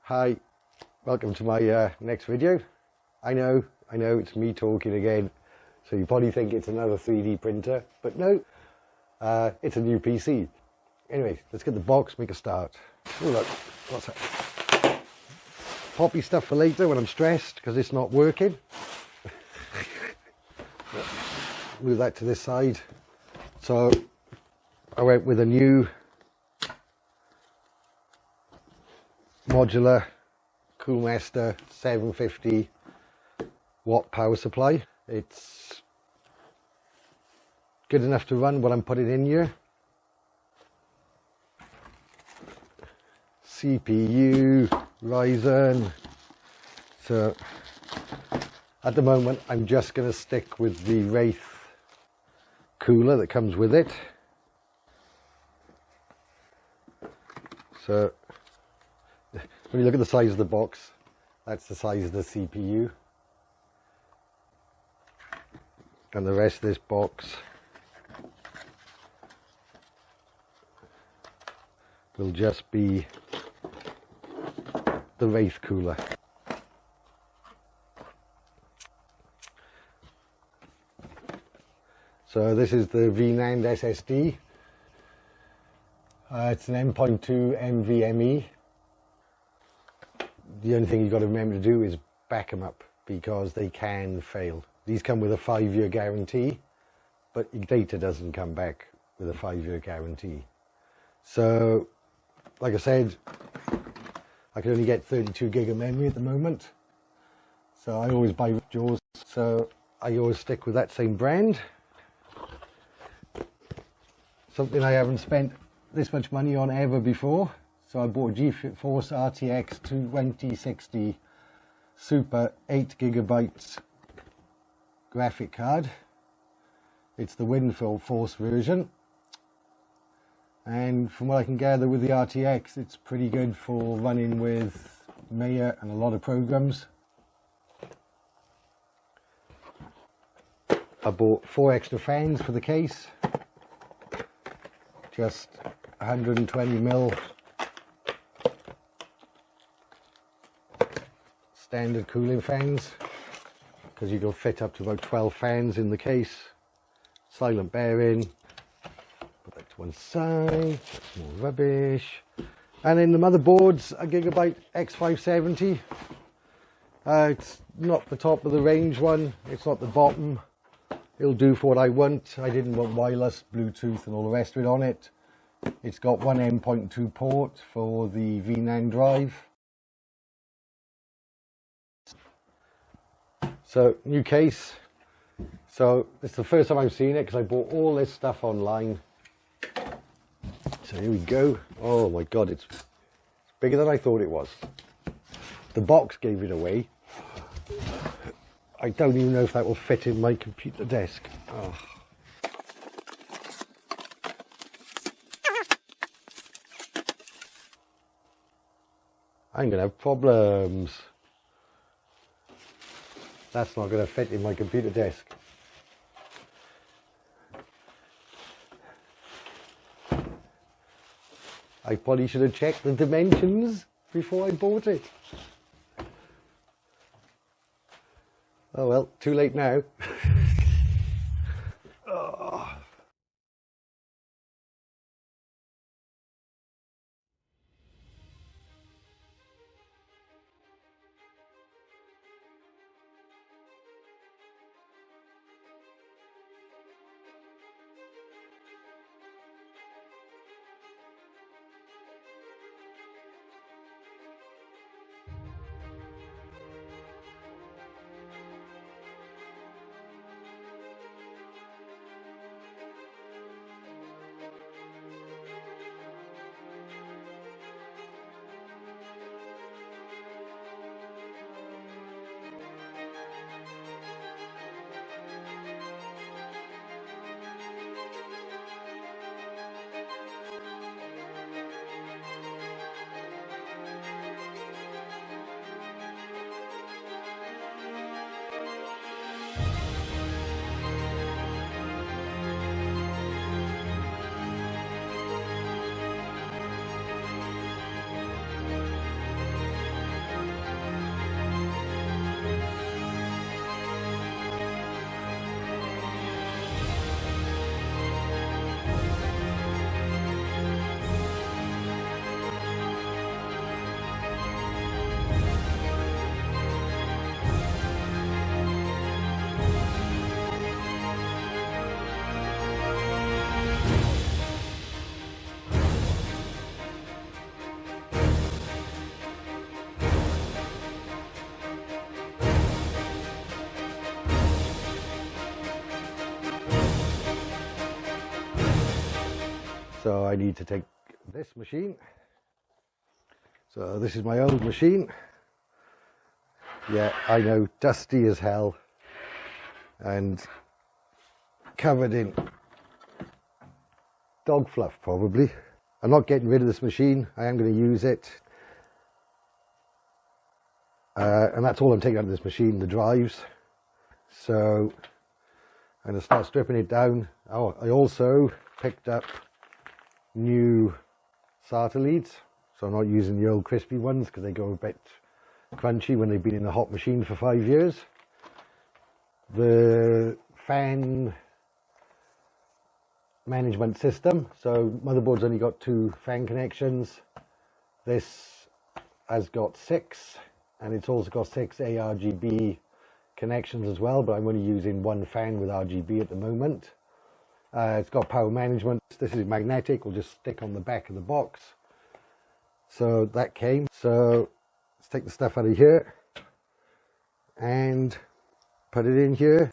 Hi, welcome to my next video. I know it's me talking again, so you probably think it's another 3D printer, but no, it's a new PC. Anyway, let's get the box, make a start. Oh look, what's that? Poppy stuff for later when I'm stressed because it's not working. Move that to this side. So I went with a new modular Coolmaster 750 watt power supply. It's good enough to run what I'm putting in here. CPU, Ryzen. So at the moment I'm just going to stick with the Wraith cooler that comes with it. So when you look at the size of the box, that's the size of the CPU. And the rest of this box will just be the Wraith cooler. So this is the VNAND SSD. It's an M.2 NVMe. The only thing you've got to remember to do is back them up because they can fail. These come with a 5-year guarantee, but your data doesn't come back with a 5-year guarantee. So, like I said, I can only get 32 gig of memory at the moment. So I always buy Ripjaws, so I always stick with that same brand. Something I haven't spent this much money on ever before. So I bought a GeForce RTX 2060 Super 8GB graphic card. It's the Windforce version. And from what I can gather with the RTX, it's pretty good for running with Maya and a lot of programs. I bought 4 extra fans for the case. Just 120mm standard cooling fans, because you can fit up to about 12 fans in the case. Silent bearing. Put that to one side. That's more rubbish. And in the motherboards, a Gigabyte X570. It's not the top of the range one. It's not the bottom. It'll do for what I want. I didn't want wireless, Bluetooth and all the rest of it on it. It's got one M.2 port for the VNAND drive. So, new case. So, it's the first time I've seen it because I bought all this stuff online. So here we go. Oh my god, it's bigger than I thought it was. The box gave it away. I don't even know if that will fit in my computer desk. Oh. I'm going to have problems. That's not going to fit in my computer desk. I probably should have checked the dimensions before I bought it. Oh well, too late now. Oh. So I need to take this machine. So this is my old machine. Yeah, I know, dusty as hell and covered in dog fluff probably. I'm not getting rid of this machine. I am going to use it. And that's all I'm taking out of this machine, the drives. So I'm going to start stripping it down. Oh, I also picked up new SATA leads. So I'm not using the old crispy ones because they go a bit crunchy when they've been in a hot machine for 5 years. The fan management system. So motherboard's only got 2 fan connections. This has got 6, and it's also got 6 ARGB connections as well, but I'm only using 1 fan with RGB at the moment. It's got power management. This is magnetic, will just stick on the back of the box. So that came. So let's take the stuff out of here and put it in here.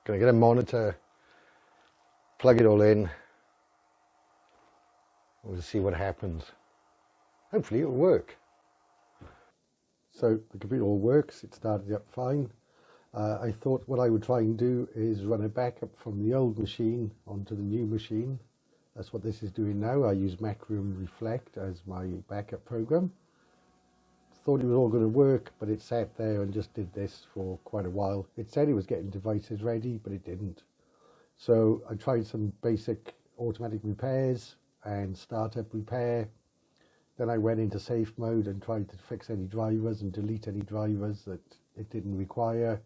Gonna get a monitor, plug it all in, we'll see what happens. Hopefully it'll work. So the computer all works, it started up fine. I thought what I would try and do is run a backup from the old machine onto the new machine. That's what this is doing now. I use Macroom Reflect as my backup program. Thought it was all going to work, but it sat there and just did this for quite a while. It said it was getting devices ready, but it didn't. So I tried some basic automatic repairs and startup repair. Then I went into safe mode and tried to fix any drivers and delete any drivers that it didn't require,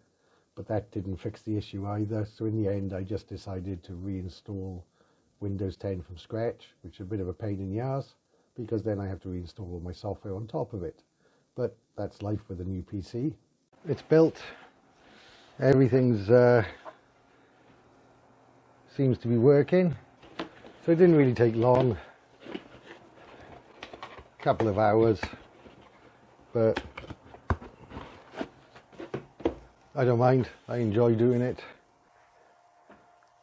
but that didn't fix the issue either. So in the end, I just decided to reinstall Windows 10 from scratch, which is a bit of a pain in the ass, because then I have to reinstall all my software on top of it. But that's life with a new PC. It's built, everything's seems to be working. So it didn't really take long, a couple of hours, but I don't mind, I enjoy doing it.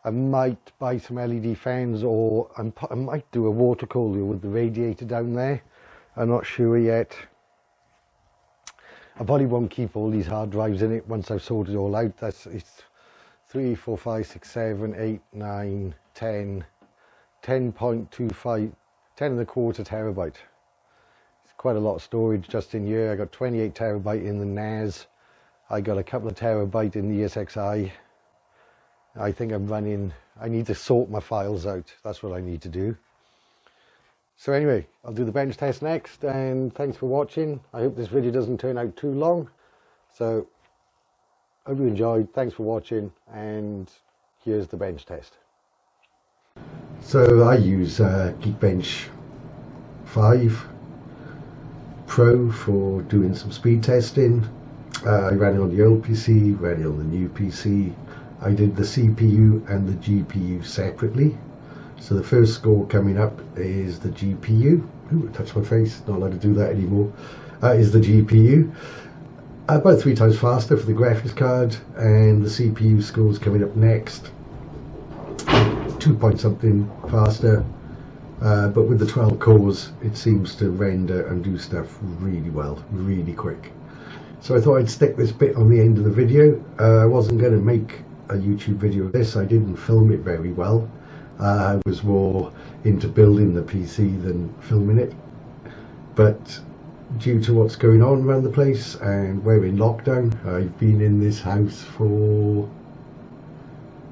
I might buy some LED fans, or I might do a water cooler with the radiator down there. I'm not sure yet. I probably won't keep all these hard drives in it once I've sorted it all out. It's 3, 4, 5, 6, 7, 8, 9, 10, 10.25, 10 and a quarter terabyte. It's quite a lot of storage just in here. I got 28 terabyte in the NAS. I got a couple of terabyte in the ESXi. I think I'm running, I need to sort my files out. That's what I need to do. So anyway, I'll do the bench test next, and thanks for watching. I hope this video doesn't turn out too long. So, hope you enjoyed. Thanks for watching, and here's the bench test. So I use Geekbench 5 Pro for doing some speed testing. I ran it on the old PC, ran it on the new PC. I did the CPU and the GPU separately. So the first score coming up is the GPU. Ooh, I touched my face, not allowed to do that anymore. Is the GPU. About 3 times faster for the graphics card, and the CPU score is coming up next. 2 point something faster, but with the 12 cores, it seems to render and do stuff really well, really quick. So I thought I'd stick this bit on the end of the video. I wasn't going to make a YouTube video of this. I didn't film it very well. I was more into building the PC than filming it, but due to what's going on around the place, and we're in lockdown, I've been in this house for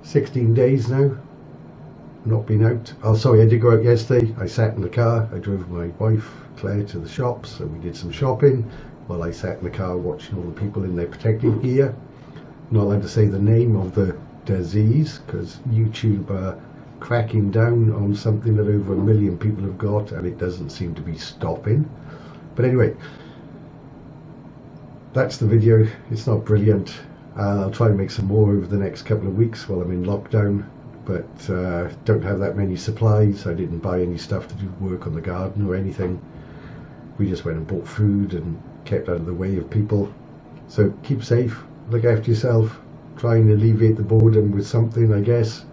16 days now, not been out. Oh sorry, I did go out yesterday. I sat in the car, I drove my wife Claire to the shops and we did some shopping while I sat in the car watching all the people in their protective gear. Not allowed to say the name of the disease because YouTube are cracking down on something that over 1 million people have got, and it doesn't seem to be stopping. But anyway, that's the video. It's not brilliant. I'll try and make some more over the next couple of weeks while I'm in lockdown, but don't have that many supplies. I didn't buy any stuff to do work on the garden or anything. We just went and bought food and kept out of the way of people. So keep safe, look after yourself, try and alleviate the boredom with something, I guess.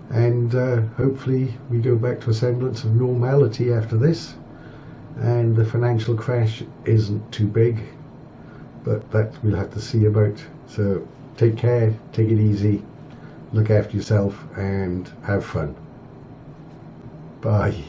And hopefully we go back to a semblance of normality after this, and the financial crash isn't too big, but that we'll have to see about. So take care, take it easy, look after yourself, and have fun. Bye.